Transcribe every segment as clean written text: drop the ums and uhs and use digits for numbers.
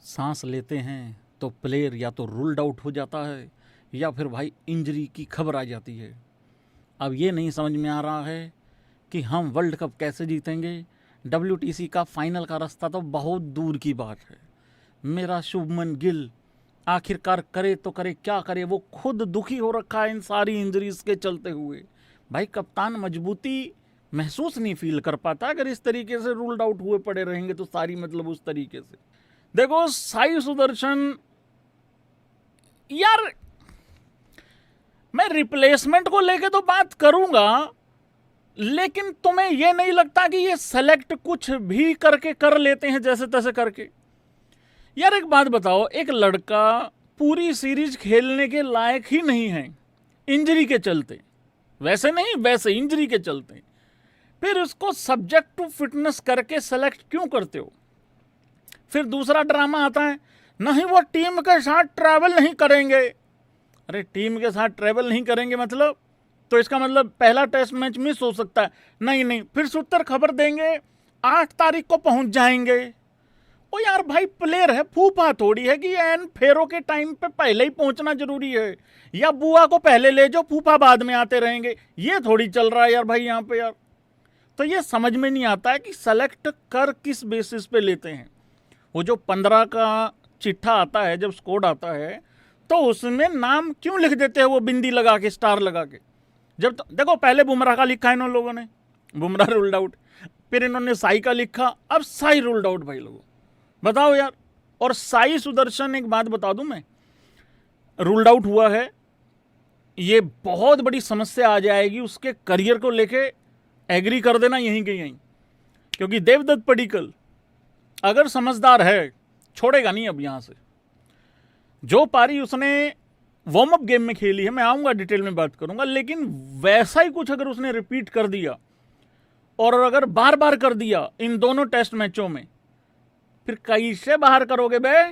सांस लेते हैं तो प्लेयर या तो रूल्ड आउट हो जाता है या फिर भाई इंजरी की खबर आ जाती है। अब ये नहीं समझ में आ रहा है कि हम वर्ल्ड कप कैसे जीतेंगे। WTC का फाइनल का रास्ता तो बहुत दूर की बात है। मेरा शुभमन गिल आखिरकार करे तो करे क्या करे, वो खुद दुखी हो रखा है इन सारी इंजरीज के चलते हुए। भाई कप्तान मजबूती महसूस नहीं फील कर पाता अगर इस तरीके से रूल्ड आउट हुए पड़े रहेंगे तो सारी मतलब उस तरीके से। देखो साई सुदर्शन, यार मैं रिप्लेसमेंट को लेके तो बात करूंगा, लेकिन तुम्हें यह नहीं लगता कि ये सेलेक्ट कुछ भी करके कर लेते हैं जैसे तैसे करके? यार एक बात बताओ, एक लड़का पूरी सीरीज खेलने के लायक ही नहीं है इंजरी के चलते, वैसे नहीं वैसे इंजरी के चलते, फिर उसको सब्जेक्ट टू फिटनेस करके सेलेक्ट क्यों करते हो? फिर दूसरा ड्रामा आता है, नहीं वो टीम के साथ ट्रैवल नहीं करेंगे। अरे टीम के साथ ट्रैवल नहीं करेंगे मतलब, तो इसका मतलब पहला टेस्ट मैच मिस हो सकता है। नहीं नहीं, फिर सूत्र खबर देंगे 8 तारीख को पहुंच जाएंगे। ओ यार भाई प्लेयर है, फूफा थोड़ी है कि एन फेरो के टाइम पे पहले ही पहुंचना जरूरी है, या बुआ को पहले ले जाओ फूफा बाद में आते रहेंगे। ये थोड़ी चल रहा है यार भाई यहाँ पे यार। तो ये समझ में नहीं आता है कि सेलेक्ट कर किस बेसिस पे लेते हैं। वो जो 15 का चिट्ठा आता है, जब स्कोर आता है तो उसमें नाम क्यों लिख देते हैं वो बिंदी लगा के, स्टार लगा के? जब तो देखो पहले बुमराह का लिखा है इन लोगों ने, बुमराह रूल्ड आउट, फिर इन्होंने साई का लिखा, अब साई रूल्ड आउट। भाई लोगों बताओ यार। और साई सुदर्शन, एक बात बता दूं मैं, रूल्ड आउट हुआ है, ये बहुत बड़ी समस्या आ जाएगी उसके करियर को लेके, एग्री कर देना यहीं के यहीं। क्योंकि देवदत्त पडिक्कल अगर समझदार है छोड़ेगा नहीं अब यहां से। जो पारी उसने वार्म अप गेम में खेली है, मैं आऊंगा डिटेल में बात करूंगा, लेकिन वैसा ही कुछ अगर उसने रिपीट कर दिया और अगर बार बार कर दिया इन दोनों टेस्ट मैचों में, फिर कैसे बाहर करोगे बे?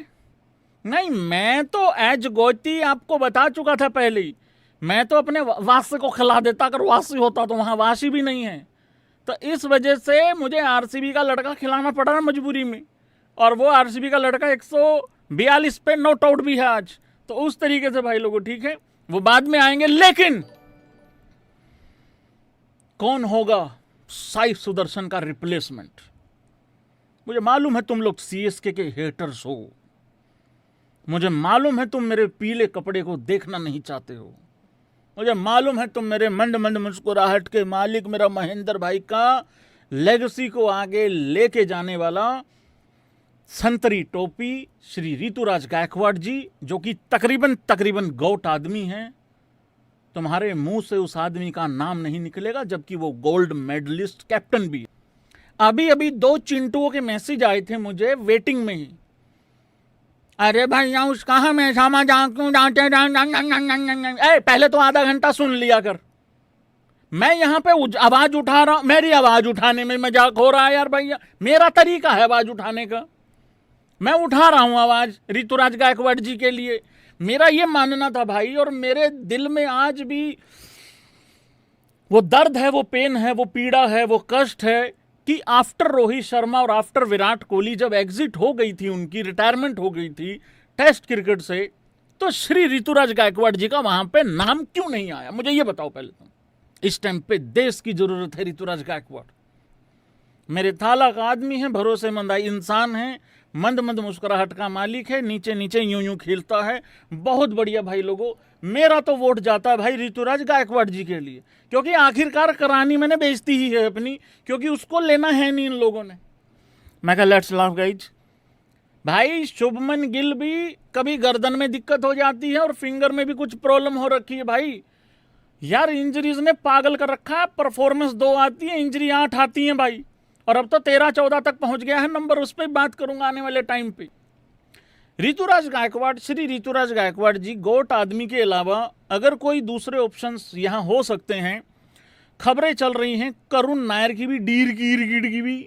नहीं, मैं तो एज गोती आपको बता चुका था पहले ही, मैं तो अपने वासी को खिला देता अगर वासी होता, तो वहां वासी भी नहीं है। तो इस वजह से मुझे आरसीबी का लड़का खिलाना पड़ा ना मजबूरी में, और वो आरसीबी का लड़का 142 पे नॉट आउट भी है आज। तो उस तरीके से भाई लोगों, ठीक है वो बाद में आएंगे, लेकिन कौन होगा साई सुदर्शन का रिप्लेसमेंट? मुझे मालूम है तुम लोग सीएसके के हेटर्स हो, मुझे मालूम है तुम मेरे पीले कपड़े को देखना नहीं चाहते हो, मुझे मालूम है तुम मेरे मंद मंद मुस्कुराहट के मालिक मेरा महेंद्र भाई का लेगेसी को आगे लेके जाने वाला संतरी टोपी श्री ऋतुराज गायकवाड़ जी, जो कि तकरीबन गौट आदमी हैं। तुम्हारे मुंह से उस आदमी का नाम नहीं निकलेगा, जबकि वो गोल्ड मेडलिस्ट कैप्टन भी है। अभी अभी 2 चिंटुओं के मैसेज आए थे मुझे वेटिंग में ही, अरे भाई उस कहा मैं सामा जा क्यों डांटे, पहले तो आधा घंटा सुन लिया कर। मैं यहाँ पे आवाज उठा रहा हूं, मेरी आवाज उठाने में मजाक हो रहा है यार भैया, मेरा तरीका है आवाज उठाने का, मैं उठा रहा हूं आवाज ऋतुराज गायकवाड़ जी के लिए। मेरा ये मानना था भाई, और मेरे दिल में आज भी वो दर्द है, वो पेन है, वो पीड़ा है, वो कष्ट है कि आफ्टर रोहित शर्मा और आफ्टर विराट कोहली जब एग्जिट हो गई थी, उनकी रिटायरमेंट हो गई थी टेस्ट क्रिकेट से, तो श्री ऋतुराज गायकवाड़ जी का वहां पे नाम क्यों नहीं आया? मुझे ये बताओ पहले तुम। इस टाइम पे देश की जरूरत है ऋतुराज गायकवाड़, मेरे थाला का आदमी है, भरोसेमंद इंसान है, मंद मंद मुस्कुराहट का मालिक है, नीचे नीचे यूं यूं खेलता है, बहुत बढ़िया भाई लोगों। मेरा तो वोट जाता है भाई ऋतुराज गायकवाड़ जी के लिए, क्योंकि आखिरकार करानी मैंने बेइज्जती ही है अपनी, क्योंकि उसको लेना है नहीं इन लोगों ने। मैं कहा लेट्स लाफ गाइज। भाई शुभमन गिल भी कभी गर्दन में दिक्कत हो जाती है और फिंगर में भी कुछ प्रॉब्लम हो रखी है भाई। यार इंजरीज ने पागल कर रखा है, परफॉर्मेंस 2 आती है, इंजरी 8 आती है भाई, और अब तो 13-14 तक पहुंच गया है नंबर, उस पर बात करूंगा आने वाले टाइम पे। ऋतुराज गायकवाड़, श्री ऋतुराज गायकवाड़ जी गोट आदमी के अलावा अगर कोई दूसरे ऑप्शंस यहां हो सकते हैं, खबरें चल रही हैं करुण नायर की भी, डीर की भी,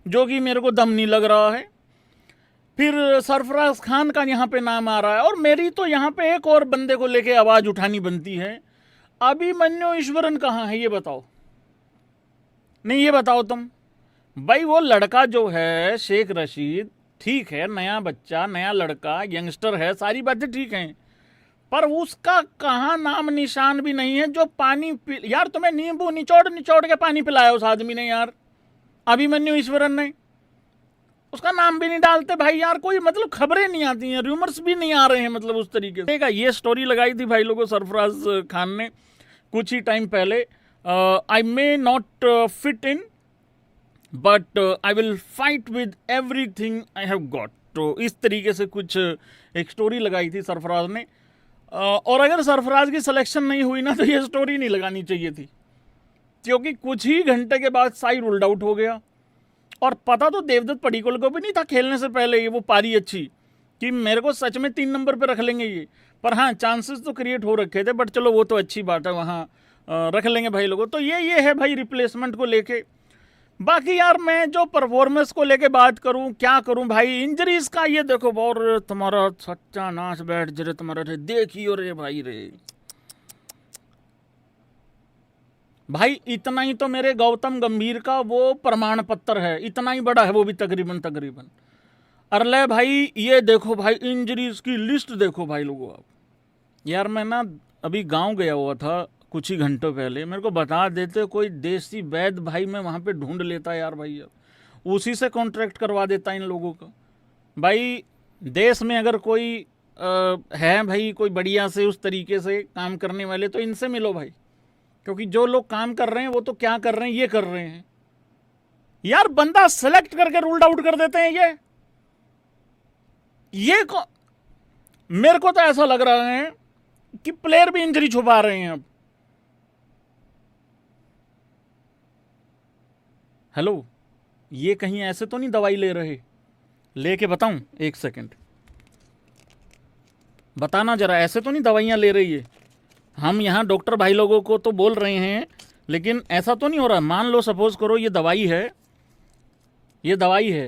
जो कि मेरे को दम नहीं लग रहा है, फिर सरफराज खान का यहां पे नाम आ रहा है, और मेरी तो यहां पे एक और बंदे को लेके आवाज उठानी बनती है। अभिमन्यु ईश्वरन कहां है ये बताओ? नहीं ये बताओ तुम भाई, वो लड़का जो है शेख रशीद, ठीक है, नया बच्चा, नया लड़का, यंगस्टर है, सारी बातें ठीक हैं, पर उसका कहाँ नाम निशान भी नहीं है जो पानी यार तुम्हें नींबू निचोड़ निचोड़ के पानी पिलाया उस आदमी ने यार, अभिमन्यु ईश्वरन ने, उसका नाम भी नहीं डालते भाई यार, कोई मतलब खबरें नहीं आती हैं, रूमर्स भी नहीं आ रहे हैं, मतलब उस तरीके से। ये स्टोरी लगाई थी भाई लोगों सरफराज खान ने कुछ ही टाइम पहले, I may not fit in but I will fight with everything I have got, तो इस तरीके से कुछ एक स्टोरी लगाई थी सरफराज ने। और अगर सरफराज की सिलेक्शन नहीं हुई ना तो ये स्टोरी नहीं लगानी चाहिए थी, क्योंकि कुछ ही घंटे के बाद साई रूल्ड आउट हो गया। और पता तो देवदत्त पडिक्कल को भी नहीं था खेलने से पहले ये वो पारी अच्छी कि मेरे को सच में 3 नंबर पे रख लेंगे ये, पर हाँ चांसेस तो क्रिएट हो रखे थे, बट चलो वो तो अच्छी बात है, वहाँ रख लेंगे भाई लोगों। तो ये है भाई रिप्लेसमेंट को लेके। बाकी यार मैं जो परफॉर्मेंस को लेके बात करूं, क्या करूं भाई, इंजरीज का ये देखो, और तुम्हारा सच्चा नाच बैठ जरे तुम्हारा रे, देखियो रे भाई रे भाई, इतना ही तो मेरे गौतम गंभीर का वो प्रमाण पत्र है, इतना ही बड़ा है वो भी तकरीबन। अरे भाई ये देखो भाई इंजरीज की लिस्ट देखो भाई लोगों आप। यार मैं ना अभी गांव गया हुआ था कुछ ही घंटों पहले, मेरे को बता देते कोई देसी वैद्य भाई, मैं वहाँ पे ढूंढ लेता यार भाई, यार उसी से कॉन्ट्रैक्ट करवा देता इन लोगों का भाई। देश में अगर कोई है भाई कोई बढ़िया से उस तरीके से काम करने वाले तो इनसे मिलो भाई, क्योंकि जो लोग काम कर रहे हैं वो तो क्या कर रहे हैं, ये कर रहे हैं यार, बंदा सेलेक्ट करके रूल्ड आउट कर देते हैं ये को मेरे को तो ऐसा लग रहा है कि प्लेयर भी इंजरी छुपा रहे हैं अब। हेलो, ये कहीं ऐसे तो नहीं दवाई ले रहे, लेके बताऊं, एक सेकंड बताना जरा, ऐसे तो नहीं दवाइयां ले रही है। हम यहाँ डॉक्टर भाई लोगों को तो बोल रहे हैं, लेकिन ऐसा तो नहीं हो रहा। मान लो सपोज करो ये दवाई है,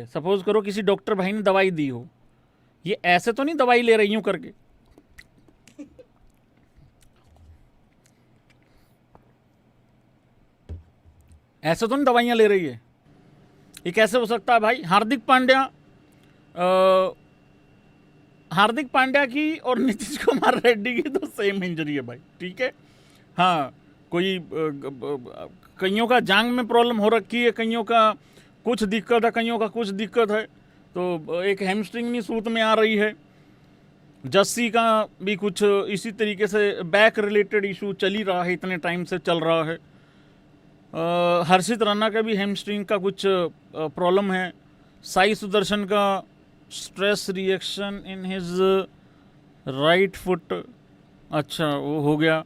सपोज करो किसी डॉक्टर भाई ने दवाई दी हो, ये ऐसे तो नहीं दवाई ले रही हूं करके, ऐसे तो नहीं दवाइयां ले रही है। ये कैसे हो सकता है भाई? हार्दिक पांड्या की और नीतीश कुमार रेड्डी की तो सेम इंजरी है भाई, ठीक है। हाँ, कोई कईयों का जांग में प्रॉब्लम हो रखी है, कईयों का कुछ दिक्कत है, कईयों का कुछ दिक्कत है, तो एक हैमस्ट्रिंग नहीं सूत में आ रही है। जस्सी का भी कुछ इसी तरीके से बैक रिलेटेड इशू चल ही रहा है, इतने टाइम से चल रहा है। हर्षित राणा का भी हैमस्ट्रिंग का कुछ प्रॉब्लम है। साई सुदर्शन का stress reaction in his right foot, अच्छा वो हो गया।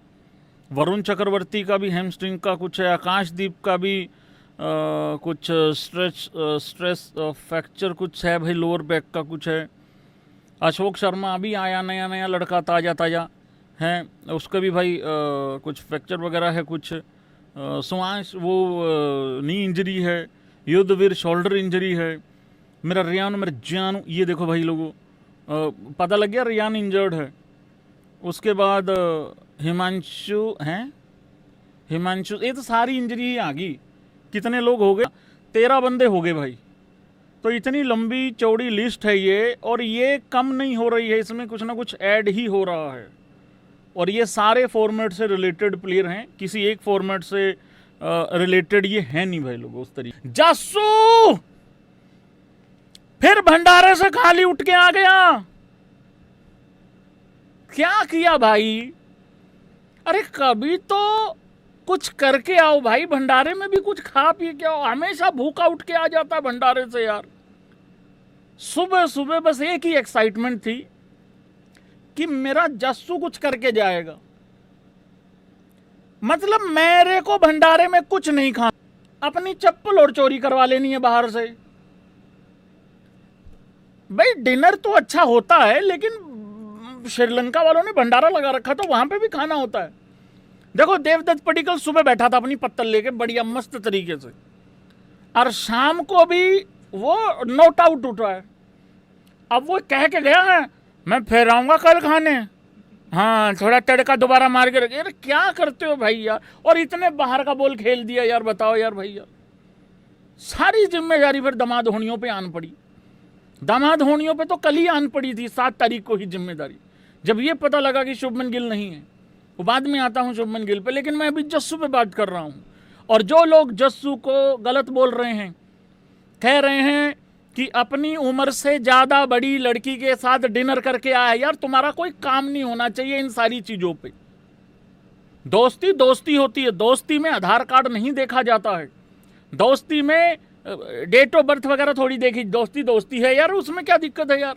वरुण चक्रवर्ती का भी हैमस्ट्रिंग का कुछ है। आकाशदीप का भी कुछ स्ट्रेस फ्रैक्चर कुछ है भाई, लोअर बैक का कुछ है। अशोक शर्मा अभी आया, नया लड़का, ताज़ा है, उसका भी भाई कुछ फ्रैक्चर वगैरह है कुछ। सुयांश वो नी इंजरी है। युद्धवीर शोल्डर इंजरी है। मेरा रियान, ये देखो भाई लोगों, पता लग गया रियान इंजर्ड है। उसके बाद हिमांशु, ये तो सारी इंजरी ही आ गई। कितने लोग हो गए? 13 बंदे हो गए भाई। तो इतनी लंबी चौड़ी लिस्ट है ये, और ये कम नहीं हो रही है, इसमें कुछ ना कुछ ऐड ही हो रहा है। और ये सारे फॉर्मेट से रिलेटेड प्लेयर हैं, किसी एक फॉर्मेट से रिलेटेड ये है नहीं भाई लोगों उस तरीके। जस्सू फिर भंडारे से खाली उठ के आ गया, क्या किया भाई? अरे कभी तो कुछ करके आओ भाई, भंडारे में भी कुछ खा पी के आओ। हमेशा भूखा उठ के आ जाता है भंडारे से यार। सुबह सुबह बस एक ही एक्साइटमेंट थी कि मेरा जस्सू कुछ करके जाएगा। मतलब मेरे को भंडारे में कुछ नहीं खाना, अपनी चप्पल और चोरी करवा लेनी है बाहर से। भाई डिनर तो अच्छा होता है, लेकिन श्रीलंका वालों ने भंडारा लगा रखा, तो वहां पे भी खाना होता है। देखो देवदत्त पडिक्कल सुबह बैठा था अपनी पत्तल लेके बढ़िया मस्त तरीके से, और शाम को भी वो नोट आउट उठा है। अब वो कह के गया है मैं फिर आऊंगा कल खाने, हाँ थोड़ा तड़का दोबारा मार के रखे। यार क्या करते हो भाई यार? और इतने बाहर का बॉल खेल दिया यार, बताओ यार भाई यार। सारी जिम्मेदारी फिर दमाद होनियों पे आन पड़ी। दामाद होनियों पे तो कल ही आन पड़ी थी, 7 तारीख को ही जिम्मेदारी, जब ये पता लगा कि शुभमन गिल नहीं है। वो बाद में आता हूं शुभमन गिल पे, लेकिन मैं अभी जस्सू पे बात कर रहा हूं। और जो लोग जस्सू को गलत बोल रहे हैं, कह रहे हैं कि अपनी उम्र से ज्यादा बड़ी लड़की के साथ डिनर करके आया, यार तुम्हारा कोई काम नहीं होना चाहिए इन सारी चीजों पे। दोस्ती दोस्ती होती है, दोस्ती में आधार कार्ड नहीं देखा जाता है, दोस्ती में डेट ऑफ बर्थ वगैरह थोड़ी देखी, दोस्ती दोस्ती है यार, उसमें क्या दिक्कत है यार।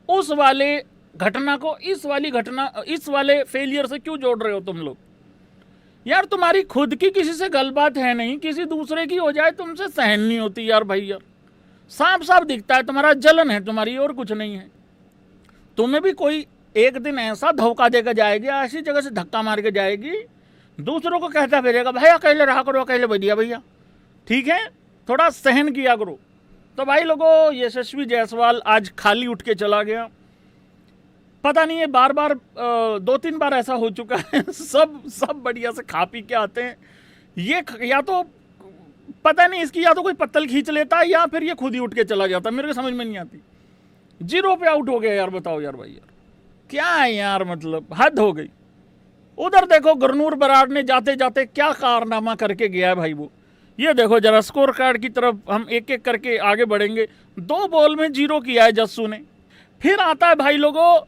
उस वाले घटना को इस वाले फेलियर से क्यों जोड़ रहे हो तुम लोग यार? तुम्हारी खुद की किसी से गलबात है नहीं, किसी दूसरे की हो जाए तुमसे सहन नहीं होती यार भाई। यार साफ साफ दिखता है तुम्हारा जलन है तुम्हारी, और कुछ नहीं है। तुम्हें भी कोई एक दिन ऐसा धोखा देकर जाएगी, ऐसी जगह से धक्का मार के जाएगी, दूसरों को कहता फिरेगा भाई अकेले रहा करो, अकेले बढ़िया भैया, ठीक है, थोड़ा सहन किया करो। तो भाई लोगों, यशस्वी जायसवाल आज खाली उठ के चला गया। पता नहीं है, बार बार 2-3 बार ऐसा हो चुका है। सब बढ़िया से खा पी के आते हैं, ये या तो पता नहीं इसकी, या तो कोई पत्तल खींच लेता है या फिर ये खुद ही उठ के चला जाता है, मेरे को समझ में नहीं आती। 0 पे आउट हो गया यार, बताओ यार भाई, यार क्या है यार, मतलब हद हो गई। उधर देखो गुरनूर बराड़ ने जाते जाते क्या कारनामा करके गया है भाई वो, ये देखो जरा स्कोर कार्ड की तरफ हम एक एक करके आगे बढ़ेंगे। 2 बॉल में 0 किया है जस्सू ने। फिर आता है भाई लोगों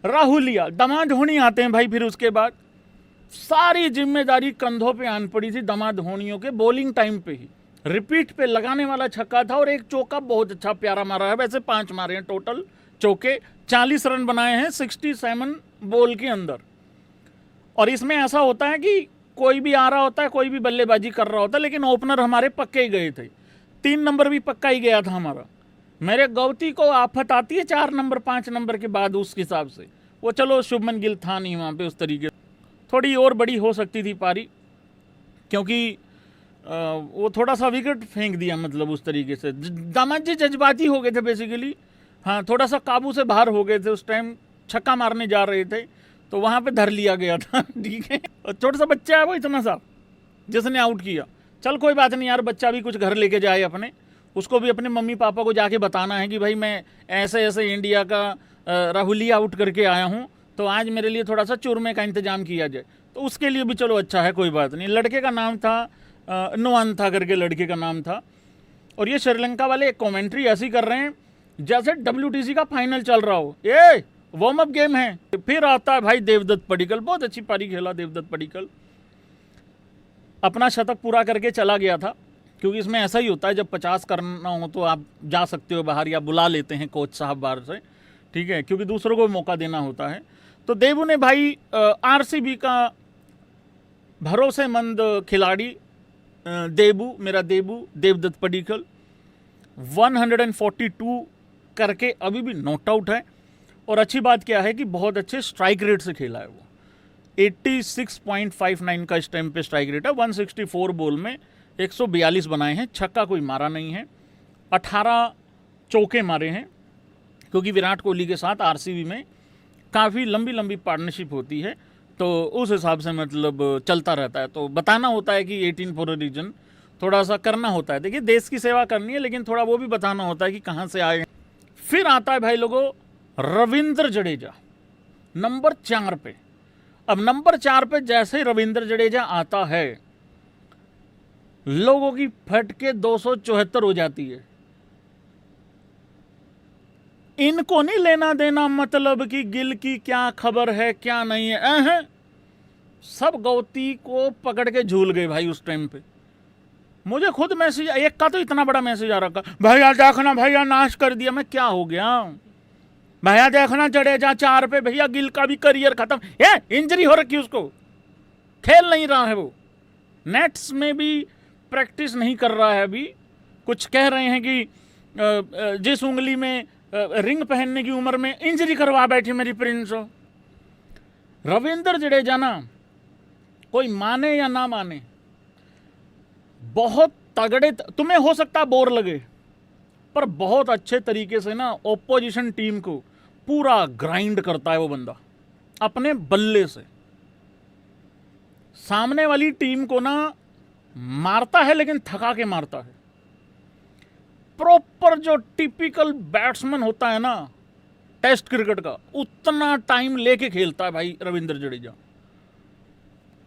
राहुलिया, दामाद होनी आते हैं भाई। फिर उसके बाद सारी जिम्मेदारी कंधों पे आन पड़ी थी दामाद होनियों के। बॉलिंग टाइम पे ही रिपीट पे लगाने वाला छक्का था और एक चौका बहुत अच्छा प्यारा मारा है, वैसे 5 मारे हैं टोटल चौके, 40 रन बनाए हैं 67 बॉल के अंदर। और इसमें ऐसा होता है कि कोई भी आ रहा होता है, कोई भी बल्लेबाजी कर रहा होता है, लेकिन ओपनर हमारे पक्के ही गए थे। 3 नंबर भी पक्का ही गया था हमारा। मेरे गौती को आफत आती है 4 नंबर 5 नंबर के बाद, उस हिसाब से वो चलो शुभमन गिल था नहीं वहाँ पे उस तरीके, थोड़ी और बड़ी हो सकती थी पारी, क्योंकि वो थोड़ा सा विकेट फेंक दिया, मतलब उस तरीके से। दामाद जी जज्बाती हो गए थे बेसिकली, हाँ थोड़ा सा काबू से बाहर हो गए थे उस टाइम, छक्का मारने जा रहे थे तो वहाँ पे धर लिया गया था। ठीक है, और छोटा सा बच्चा है वो इतना सा जिसने आउट किया। चल कोई बात नहीं यार, बच्चा भी कुछ घर लेके जाए अपने, उसको भी अपने मम्मी पापा को जाके बताना है कि भाई मैं ऐसे ऐसे इंडिया का राहुलिया आउट करके आया हूँ, तो आज मेरे लिए थोड़ा सा चूरमे का इंतजाम किया जाए, तो उसके लिए भी चलो अच्छा है, कोई बात नहीं। लड़के का नाम था नुआन था करके लड़के का नाम था। और ये श्रीलंका वाले एक कॉमेंट्री ऐसी कर रहे हैं जैसे WTC का फाइनल चल रहा हो, ये वार्म अप गेम है। फिर आता है भाई देवदत्त पडिक्कल, बहुत अच्छी पारी खेला देवदत्त पडिक्कल, अपना शतक पूरा करके चला गया था। क्योंकि इसमें ऐसा ही होता है, जब 50 करना हो तो आप जा सकते हो बाहर, या बुला लेते हैं कोच साहब बाहर से, ठीक है, क्योंकि दूसरों को मौका देना होता है। तो देवू ने भाई RCB का भरोसेमंद खिलाड़ी मेरा देवदत्त पडिक्कल 142 करके अभी भी नॉट आउट है। और अच्छी बात क्या है कि बहुत अच्छे स्ट्राइक रेट से खेला है वो, 86.59 का इस टाइम पे स्ट्राइक रेट है। 164 बॉल में 142 बनाए हैं, छक्का कोई मारा नहीं है, 18 चौके मारे हैं। क्योंकि विराट कोहली के साथ RCB में काफ़ी लंबी लंबी पार्टनरशिप होती है, तो उस हिसाब से मतलब चलता रहता है। तो बताना होता है कि 18 फॉर अ रीजन, थोड़ा सा करना होता है। देखिए देश की सेवा करनी है, लेकिन थोड़ा वो भी बताना होता है कि कहाँ से आए। फिर आता है भाई लोगों रविंद्र जडेजा नंबर 4 पे। अब नंबर 4 पे जैसे ही रविंद्र जडेजा आता है, लोगों की फट के 274 हो जाती है। इनको नहीं लेना देना मतलब कि गिल की क्या खबर है क्या नहीं है, सब गौती को पकड़ के झूल गए भाई उस टाइम पे। मुझे खुद मैसेज, एक का तो इतना बड़ा मैसेज आ रहा, भैया देखना भैया नाश कर दिया। मैं क्या हो गया भैया, देखना जडेजा 4 पे, भैया गिल का भी करियर खत्म, इंजरी हो रखी उसको, खेल नहीं रहा है वो, नेट्स में भी प्रैक्टिस नहीं कर रहा है अभी। कुछ कह रहे हैं कि जिस उंगली में रिंग पहनने की उम्र में इंजरी करवा बैठी मेरी प्रिंस हो। रविंद्र जडेजा ना, कोई माने या ना माने, बहुत तगड़े, तुम्हें हो सकता बोर लगे, पर बहुत अच्छे तरीके से ना ऑपोजिशन टीम को पूरा ग्राइंड करता है वो बंदा अपने बल्ले से। सामने वाली टीम को ना मारता है, लेकिन थका के मारता है। प्रॉपर जो टिपिकल बैट्समैन होता है ना टेस्ट क्रिकेट का, उतना टाइम लेके खेलता है भाई रविंद्र जडेजा।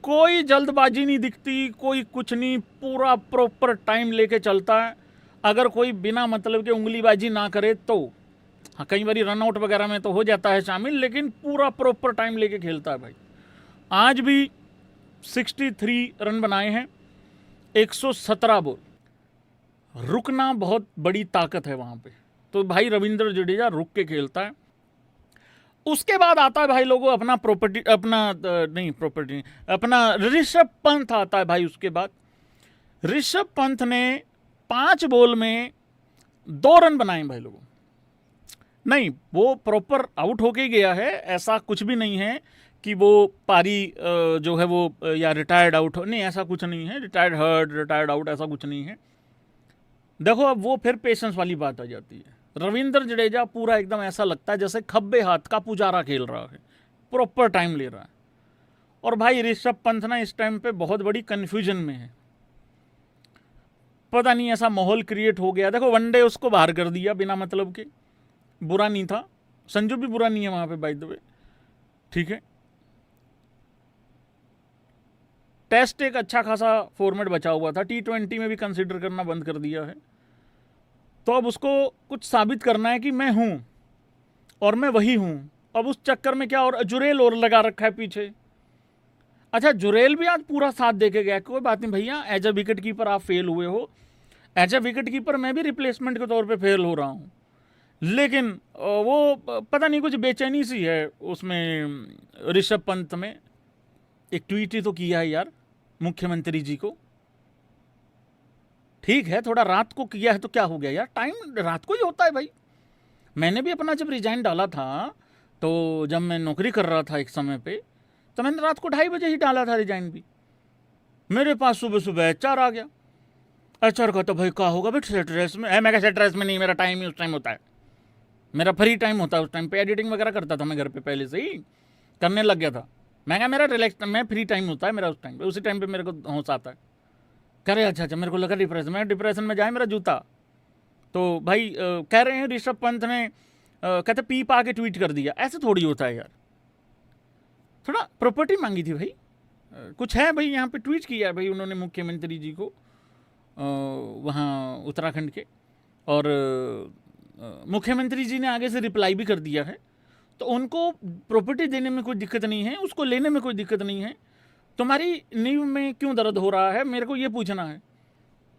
कोई जल्दबाजी नहीं दिखती, कोई कुछ नहीं, पूरा प्रॉपर टाइम लेके चलता है। अगर कोई बिना मतलब के उंगलीबाजी ना करे तो हाँ, कई बार रनआउट वगैरह में तो हो जाता है शामिल, लेकिन पूरा प्रॉपर टाइम लेके खेलता है भाई। आज भी 63 रन बनाए हैं, 117 बॉल। रुकना बहुत बड़ी ताकत है वहाँ पे, तो भाई रविंद्र जडेजा रुक के खेलता है। उसके बाद आता है भाई लोगों अपना ऋषभ पंत आता है भाई। उसके बाद ऋषभ पंत ने 5 बॉल में 2 रन बनाए भाई लोगों। नहीं, वो प्रॉपर आउट होके गया है, ऐसा कुछ भी नहीं है कि वो पारी जो है वो या रिटायर्ड आउट हो, नहीं ऐसा कुछ नहीं है। रिटायर्ड हर्ड, रिटायर्ड आउट ऐसा कुछ नहीं है। देखो अब वो फिर पेशेंस वाली बात आ जाती है। रविंद्र जडेजा पूरा एकदम ऐसा लगता है जैसे खब्बे हाथ का पुजारा खेल रहा है, प्रॉपर टाइम ले रहा है। और भाई ऋषभ पंत ना इस टाइम पे बहुत बड़ी कन्फ्यूजन में है, पता नहीं ऐसा माहौल क्रिएट हो गया। देखो वनडे उसको बाहर कर दिया बिना मतलब के, बुरा नहीं था। संजू भी बुरा नहीं है वहां पे बाय द वे, ठीक है। टेस्ट एक अच्छा खासा फॉर्मेट बचा हुआ था, T20 में भी कंसिडर करना बंद कर दिया है। तो अब उसको कुछ साबित करना है कि मैं हूं और मैं वही हूं। अब उस चक्कर में क्या, और जुरेल और लगा रखा है पीछे। अच्छा, जुरेल भी आज पूरा साथ देके गया, कोई बात नहीं भैया, एज अ विकेट कीपर आप फेल हुए हो, एज अ विकेट कीपर मैं भी रिप्लेसमेंट के तौर पे फेल हो रहा हूं। लेकिन वो पता नहीं कुछ बेचैनी सी है उसमें ऋषभ पंत में। एक ट्वीट ही तो किया है यार मुख्यमंत्री जी को, ठीक है थोड़ा रात को किया है तो क्या हो गया यार, टाइम रात को ही होता है भाई। मैंने भी अपना जब रिजाइन डाला था, तो जब मैं नौकरी कर रहा था एक समय पे, तो मैंने रात को 2:30 बजे ही डाला था रिजाइन भी। मेरे पास सुबह सुबह HR आ गया। HR का तो भाई क्या होगा भाई सेट में है, मैं सेट में नहीं, मेरा टाइम ही उस टाइम होता है, मेरा फ्री टाइम होता है उस टाइम पे। एडिटिंग वगैरह करता था मैं घर पे, पहले से ही करने लग गया था। मैं कहा मेरा रिलैक्स, मैं फ्री टाइम होता है मेरा उस टाइम पे, उसी टाइम पे मेरे को होश आता है। कह रहे अच्छा, मेरे को लगा डिप्रेशन में जाए मेरा जूता। तो भाई कह रहे हैं ऋषभ पंत ने कहते पी पा के ट्वीट कर दिया। ऐसे थोड़ी होता है यार, थोड़ा प्रॉपर्टी मांगी थी भाई, कुछ है भाई यहाँ पे, ट्वीट किया है भाई उन्होंने मुख्यमंत्री जी को वहाँ उत्तराखंड के, और मुख्यमंत्री जी ने आगे से रिप्लाई भी कर दिया है। तो उनको प्रॉपर्टी देने में कोई दिक्कत नहीं है, उसको लेने में कोई दिक्कत नहीं है। तुम्हारी नींव में क्यों दर्द हो रहा है, मेरे को ये पूछना है।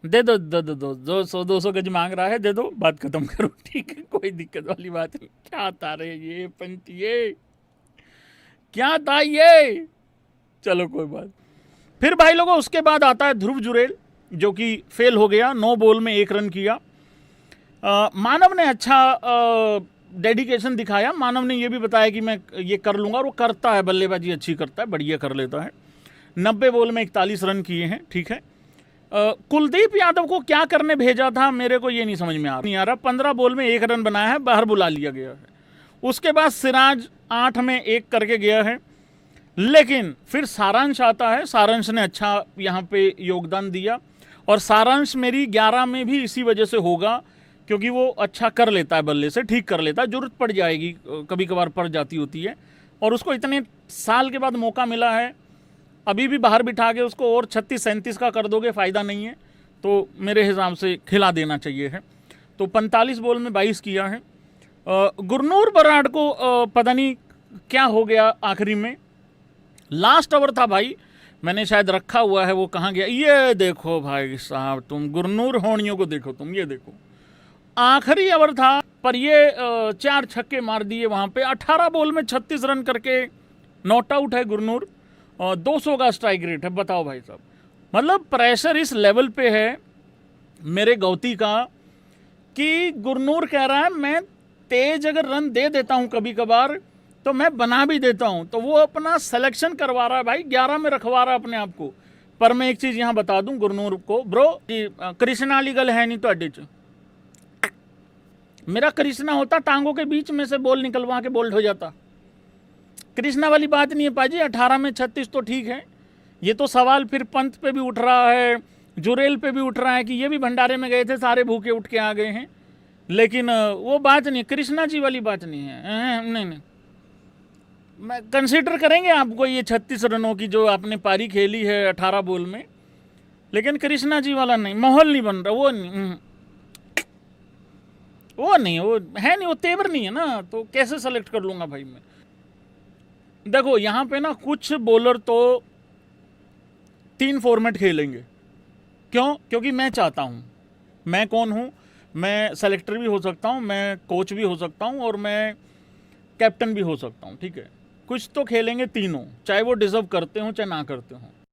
दे दो 200 गज मांग रहा है, दे दो, बात खत्म करो, ठीक है, कोई दिक्कत वाली बात नहीं। क्या था रे ये पंत, ये क्या था ये, चलो कोई बात। फिर भाई लोगों उसके बाद आता है ध्रुव जुरेल, जो कि फेल हो गया, 9 बॉल में 1 रन किया। मानव ने अच्छा डेडिकेशन दिखाया। मानव ने ये भी बताया कि मैं ये कर लूँगा, और वो करता है, बल्लेबाजी अच्छी करता है, बढ़िया कर लेता है। 90 बॉल में 41 रन किए हैं, ठीक है। कुलदीप यादव को क्या करने भेजा था मेरे को ये नहीं समझ में आ रहा। 15 बॉल में 1 रन बनाया है, बाहर बुला लिया गया है। उसके बाद सिराज 8 में 1 करके गया है। लेकिन फिर सारांश आता है, सारांश ने अच्छा यहाँ पे योगदान दिया, और सारांश मेरी 11 में भी इसी वजह से होगा क्योंकि वो अच्छा कर लेता है, बल्ले से ठीक कर लेता है। जरूरत पड़ जाएगी, कभी कभार पड़ जाती होती है, और उसको इतने साल के बाद मौका मिला है, अभी भी बाहर बिठा के उसको और 36-37 का कर दोगे फ़ायदा नहीं है। तो मेरे हिसाब से खिला देना चाहिए है। तो 45 बॉल में 22 किया है। गुरनूर बराड़ को पता नहीं क्या हो गया आखिरी में, लास्ट ओवर था भाई, मैंने शायद रखा हुआ है, वो कहाँ गया, ये देखो भाई साहब, तुम गुरनूर होनियों को देखो, तुम ये देखो, आखिरी ओवर था पर ये 4 छक्के मार दिए वहाँ पे। 18 बॉल में 36 रन करके नॉट आउट है गुरनूर, और 200 का स्ट्राइक रेट है। बताओ भाई साहब, मतलब प्रेशर इस लेवल पे है मेरे गौती का कि गुरनूर कह रहा है मैं तेज अगर रन दे देता हूँ कभी कभार तो मैं बना भी देता हूँ। तो वो अपना सिलेक्शन करवा रहा है भाई, 11 में रखवा रहा है अपने आप को। पर मैं एक चीज़ यहाँ बता दूँ गुरनूर को, ब्रो कि कृष्णा वाली गल है नहीं ਤੁਹਾਡੇ ਚ। मेरा कृष्णा होता टांगों के बीच में से बॉल निकलवा के बोल्ड हो जाता। कृष्णा वाली बात नहीं है पाजी। 18 में 36 तो ठीक है, ये तो सवाल फिर पंत पे भी उठ रहा है, जुरेल पे भी उठ रहा है कि ये भी भंडारे में गए थे, सारे भूखे उठ के आ गए हैं, लेकिन वो बात नहीं, कृष्णा जी वाली बात नहीं है। नहीं नहीं, मैं कंसीडर करेंगे आपको ये 36 रनों की जो आपने पारी खेली है 18 बॉल में, लेकिन कृष्णा जी वाला नहीं, माहौल नहीं बन रहा, वो नहीं, वो नहीं, वो है नहीं, वो तेवर नहीं है ना, तो कैसे सेलेक्ट कर लूंगा भाई मैं। देखो यहाँ पे ना कुछ बॉलर तो 3 फॉर्मेट खेलेंगे। क्यों? क्योंकि मैं चाहता हूँ, मैं कौन हूँ, मैं सेलेक्टर भी हो सकता हूँ, मैं कोच भी हो सकता हूँ, और मैं कैप्टन भी हो सकता हूँ, ठीक है। कुछ तो खेलेंगे तीनों, चाहे वो डिजर्व करते हो चाहे ना करते हो।